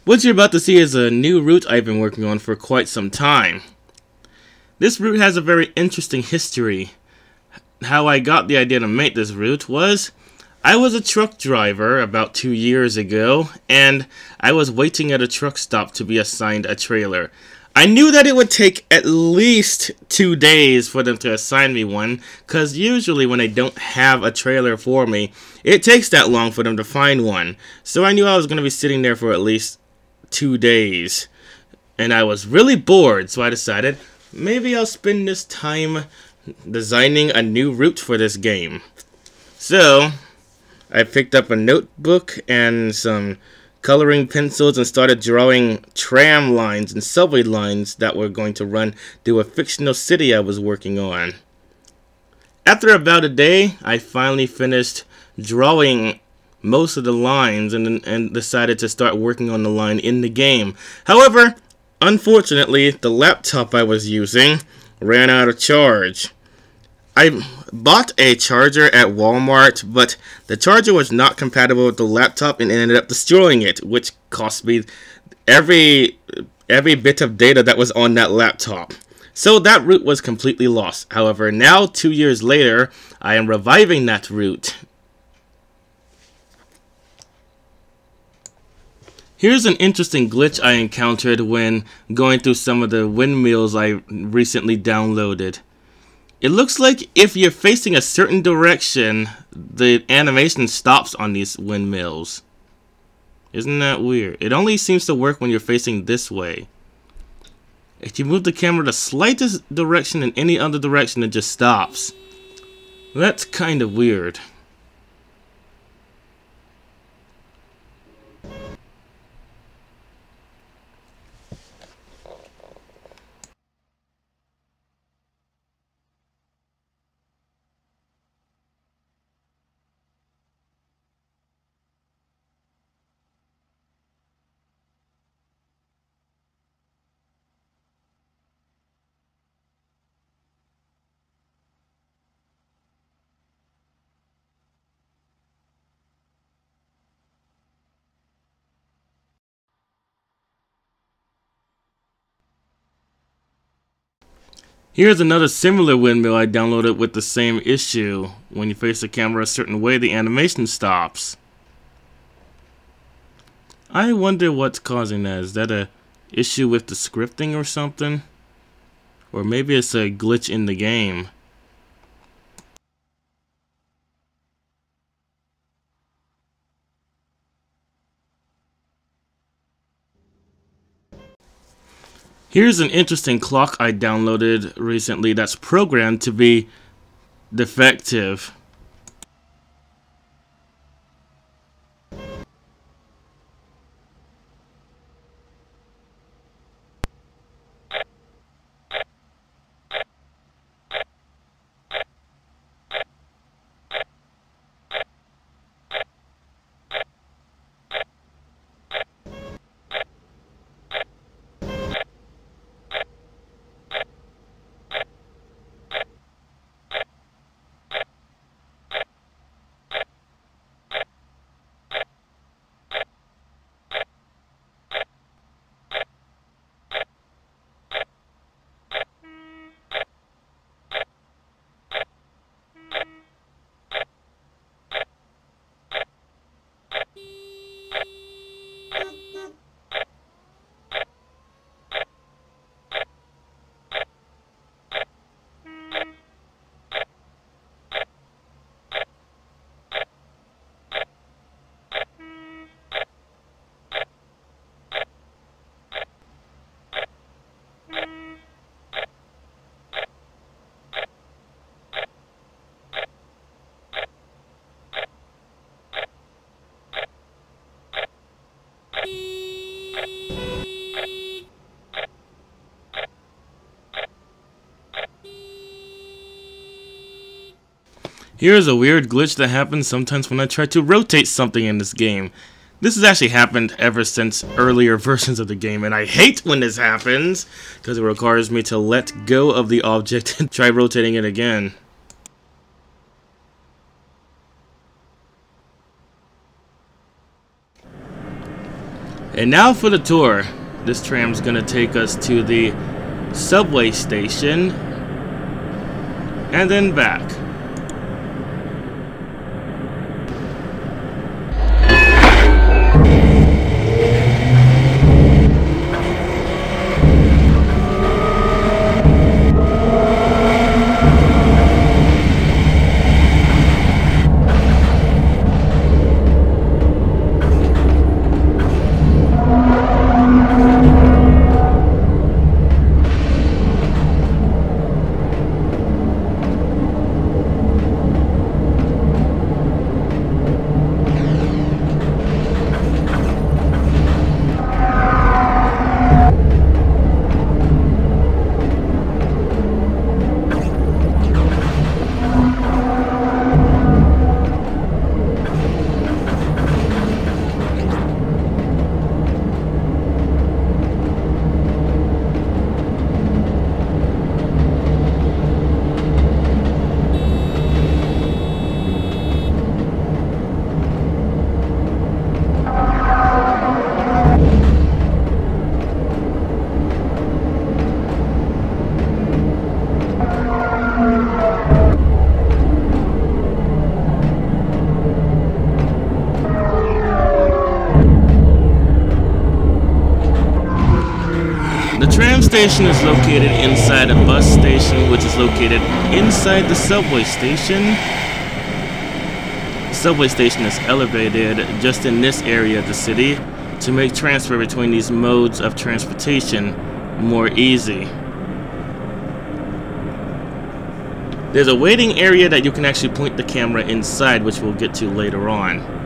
What you're about to see is a new route I've been working on for quite some time. This route has a very interesting history. How I got the idea to make this route was, I was a truck driver about 2 years ago, and I was waiting at a truck stop to be assigned a trailer. I knew that it would take at least 2 days for them to assign me one, because usually when they don't have a trailer for me, it takes that long for them to find one. So I knew I was going to be sitting there for at least 2 days, and I was really bored, so I decided maybe I'll spend this time designing a new route for this game. So I picked up a notebook and some coloring pencils and started drawing tram lines and subway lines that were going to run through a fictional city I was working on. After about a day, I finally finished drawing most of the lines and decided to start working on the line in the game. However, unfortunately, the laptop I was using ran out of charge. I bought a charger at Walmart, but the charger was not compatible with the laptop and ended up destroying it, which cost me every bit of data that was on that laptop. So that route was completely lost. However, now 2 years later, I am reviving that route. Here's an interesting glitch I encountered when going through some of the windmills I recently downloaded. It looks like if you're facing a certain direction, the animation stops on these windmills. Isn't that weird? It only seems to work when you're facing this way. If you move the camera the slightest direction in any other direction, it just stops. That's kind of weird. Here's another similar windmill I downloaded with the same issue. When you face the camera a certain way, the animation stops. I wonder what's causing that. Is that a issue with the scripting or something? Or maybe it's a glitch in the game. Here's an interesting clock I downloaded recently that's programmed to be defective. Here's a weird glitch that happens sometimes when I try to rotate something in this game. This has actually happened ever since earlier versions of the game, and I hate when this happens because it requires me to let go of the object and try rotating it again. And now for the tour. This tram's gonna take us to the subway station and then back. The tram station is located inside a bus station, which is located inside the subway station. The subway station is elevated just in this area of the city to make transfer between these modes of transportation more easy. There's a waiting area that you can actually point the camera inside, which we'll get to later on.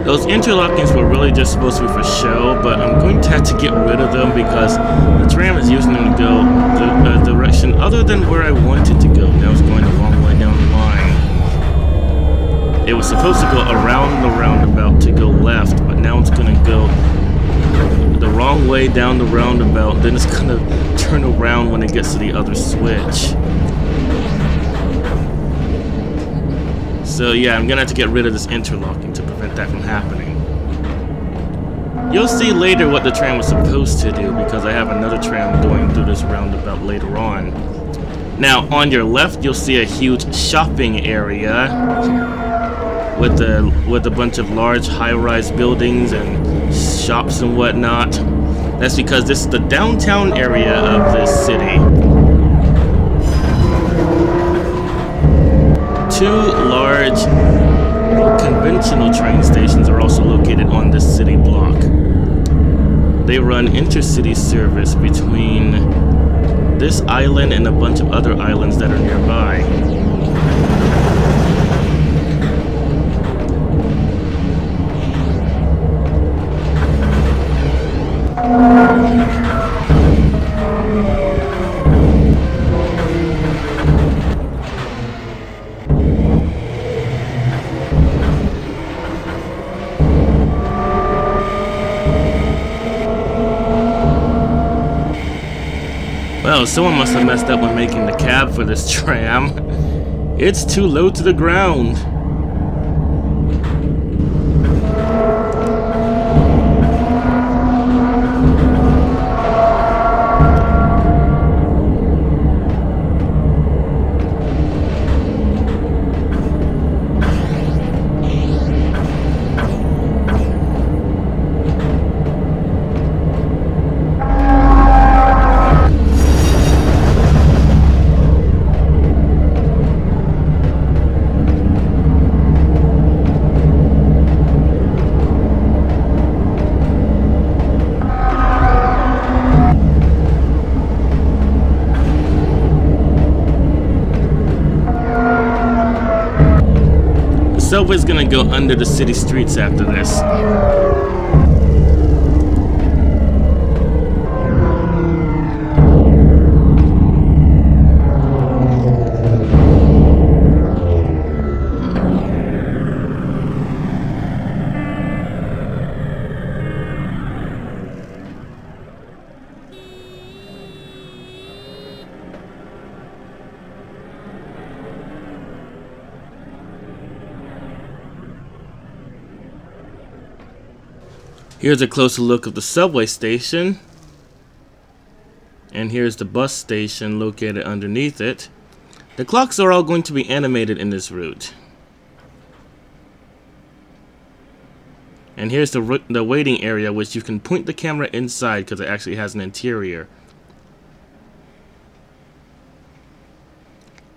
Those interlockings were really just supposed to be for show, but I'm going to have to get rid of them because the tram is using them to go the direction other than where I wanted to go. Now it's going the wrong way down the line. It was supposed to go around the roundabout to go left, but now it's going to go the wrong way down the roundabout. Then it's going to turn around when it gets to the other switch. So yeah, I'm gonna have to get rid of this interlocking to prevent that from happening. You'll see later what the tram was supposed to do because I have another tram going through this roundabout later on. Now on your left you'll see a huge shopping area with a bunch of large high-rise buildings and shops and whatnot. That's because this is the downtown area of this city. Two large conventional train stations are also located on this city block. They run intercity service between this island and a bunch of other islands that are nearby. Well, someone must have messed up when making the cab for this tram. It's too low to the ground. subway's gonna go under the city streets after this. Here's a closer look of the subway station. And here's the bus station located underneath it. The clocks are all going to be animated in this route. And here's the waiting area, which you can point the camera inside because it actually has an interior.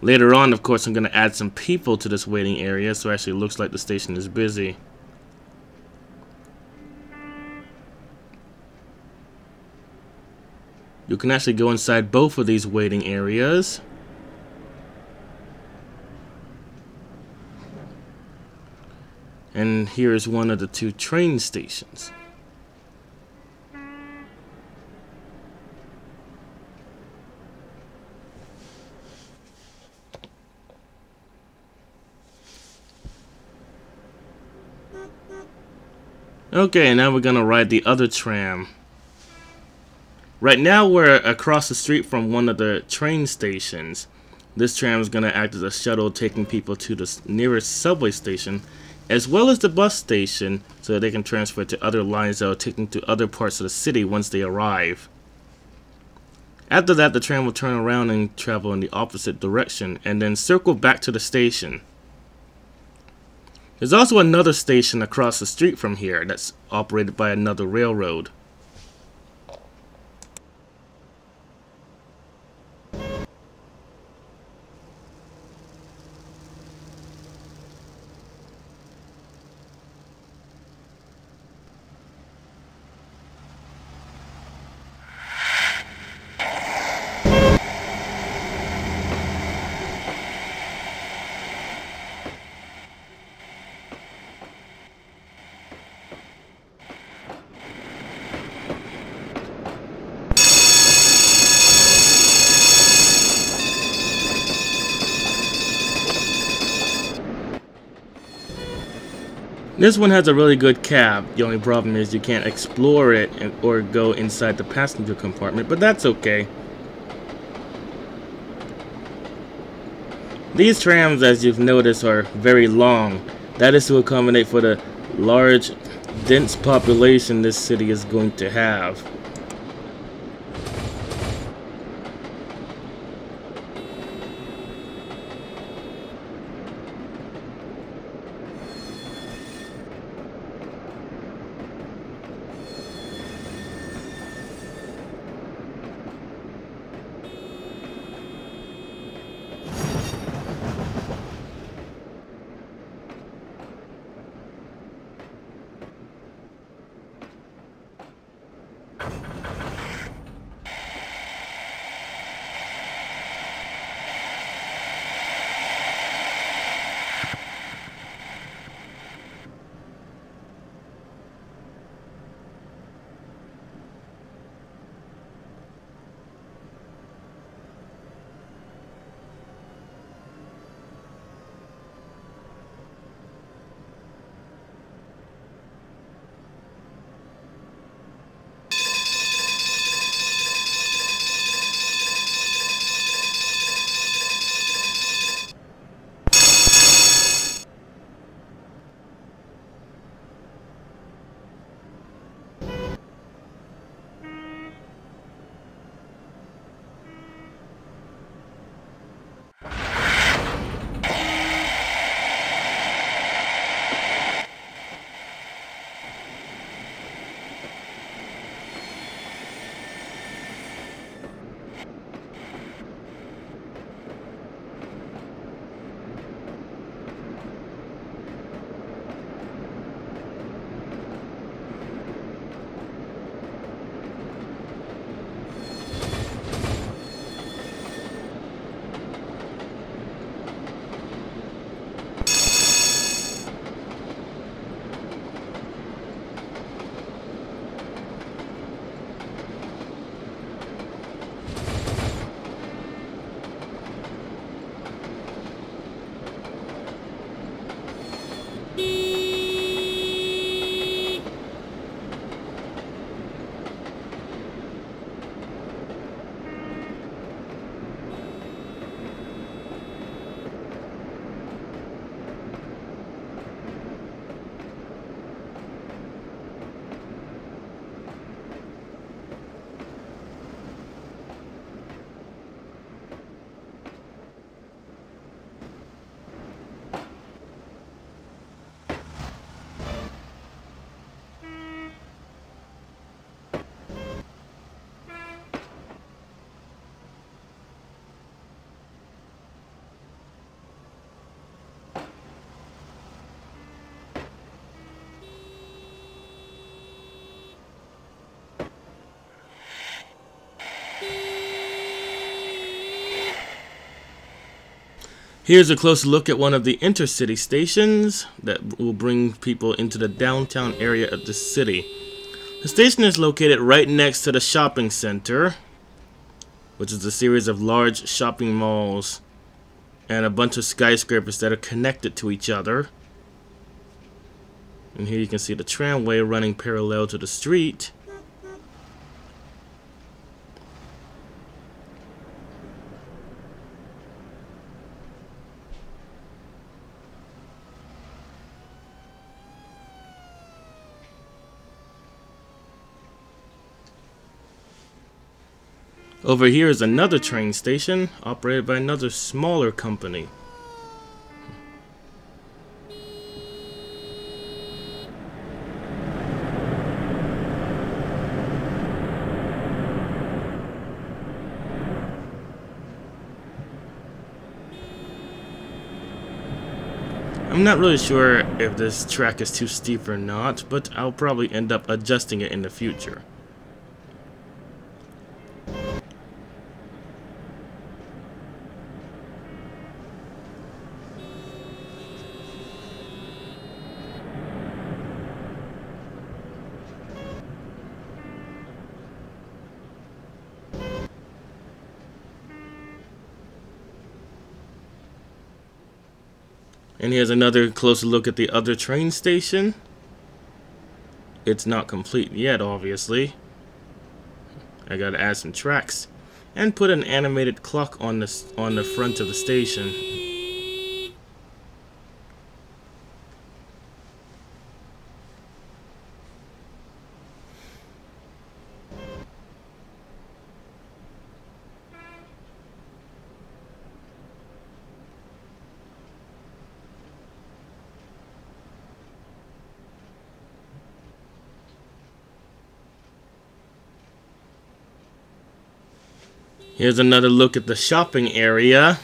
Later on, of course, I'm going to add some people to this waiting area, so it actually looks like the station is busy. You can actually go inside both of these waiting areas. And here's one of the two train stations. Okay, now we're gonna ride the other tram. Right now we're across the street from one of the train stations. This tram is going to act as a shuttle taking people to the nearest subway station, as well as the bus station, so that they can transfer to other lines that will take them to other parts of the city once they arrive. After that, the tram will turn around and travel in the opposite direction, and then circle back to the station. There's also another station across the street from here that's operated by another railroad. This one has a really good cab. The only problem is you can't explore it or go inside the passenger compartment, but that's okay. These trams, as you've noticed, are very long. That is to accommodate for the large, dense population this city is going to have. Here's a close look at one of the intercity stations that will bring people into the downtown area of the city. The station is located right next to the shopping center, which is a series of large shopping malls and a bunch of skyscrapers that are connected to each other. And here you can see the tramway running parallel to the street. Over here is another train station operated by another smaller company. I'm not really sure if this track is too steep or not, but I'll probably end up adjusting it in the future. And here's another closer look at the other train station. It's not complete yet, obviously. I gotta add some tracks and put an animated clock on the front of the station. Here's another look at the shopping area.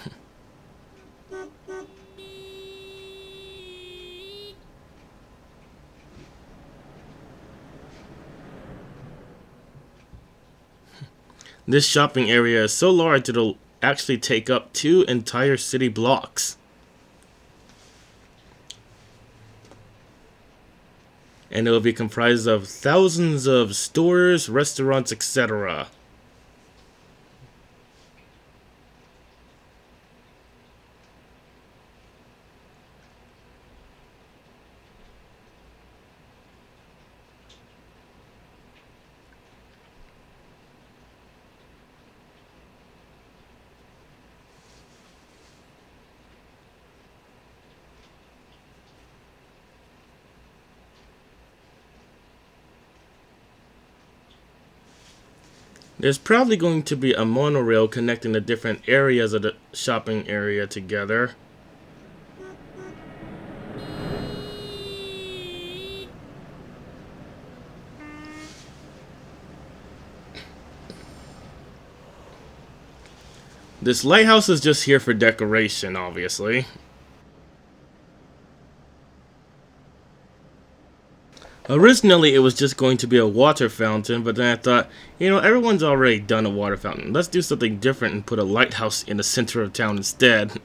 This shopping area is so large it'll actually take up 2 entire city blocks. And it will be comprised of thousands of stores, restaurants, etc. There's probably going to be a monorail connecting the different areas of the shopping area together. This lighthouse is just here for decoration, obviously. Originally, it was just going to be a water fountain, but then I thought, you know, everyone's already done a water fountain. Let's do something different and put a lighthouse in the center of town instead.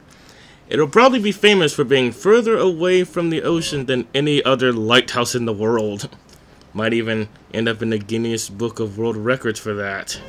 It'll probably be famous for being further away from the ocean than any other lighthouse in the world. Might even end up in the Guinness Book of World Records for that.